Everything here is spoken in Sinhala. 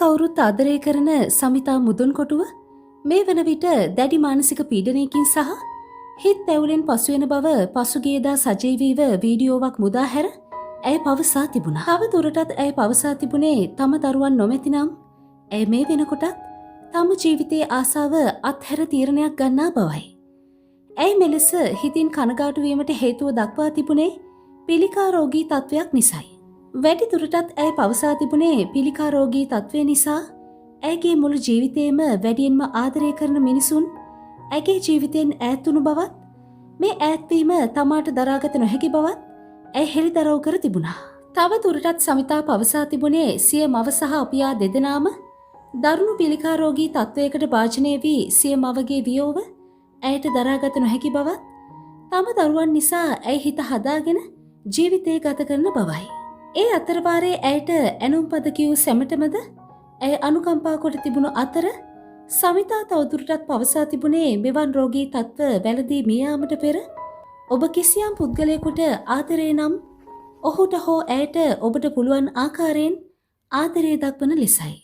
කවුරුත් ආදරය කරන සමිතා මුදුන්කොටුව මේ වන විට දැඩි මානසික පීඩනයකින් සහ හිත් තැවුලෙන් පසුවෙන බව පසුගියදා සජීවීව වීඩියෝවක් මුදා හැර ඇය පවසා තිබුණා. තව දුරටත් ඇය පවසා තිබුණේ තම දරුවන් නොමැතිනම් ඇය මේ වෙනකොටත් තම ජීවිතයේ ආසාව අත්හැර තීරණයක් ගන්නා බවයි. ඇයි මෙලෙස හිතින් කනගාටු වීමට හේතුව දක්වා තිබුණේ පිළිකා රෝගී තත්වයක් නිසායි. වැඩි දුරටත් ඇය පවසා තිබුණේ පිළිකා රෝගී තත්වය නිසා ඇයගේ මුළු ජීවිතේම වැඩියෙන්ම ආදරය කරන මිනිසුන් ඇගේ ජීවිතයෙන් ඈත් වුණු බවත් මේ ඈත්වීම තමාට දරාගත නොහැකි බවත් ඇය හෙළිදරව් කර තිබුණා. තව දුරටත් සමිතා පවසා තිබුණේ සිය මව සහ අපියා දෙදෙනාම දරුණු පිළිකා රෝගී තත්වයකට භාජනය වී සිය මවගේ වියෝව ඇයට දරාගත නොහැකි බවත් තම දරුවන් නිසා ඇය හිත හදාගෙන ජීවිතය ගත කරන බවයි. ඒ අතරවාරයේ ඇයට ඇනුම් පද කියූ සැමටමද ඇය අනුකම්පා කොට තිබුණු අතර සමිතා තවදුරටත් පවසා තිබුණේ මෙවන් රෝගී තත්ත්ව වැළදී මිය යාමට පෙර ඔබ කිසියම් පුද්ගලයෙකුට ආදරේ නම් ඔහුට හෝ ඇයට ඔබට පුළුවන් ආකාරයෙන් ආදරය දක්වන ලෙසයි.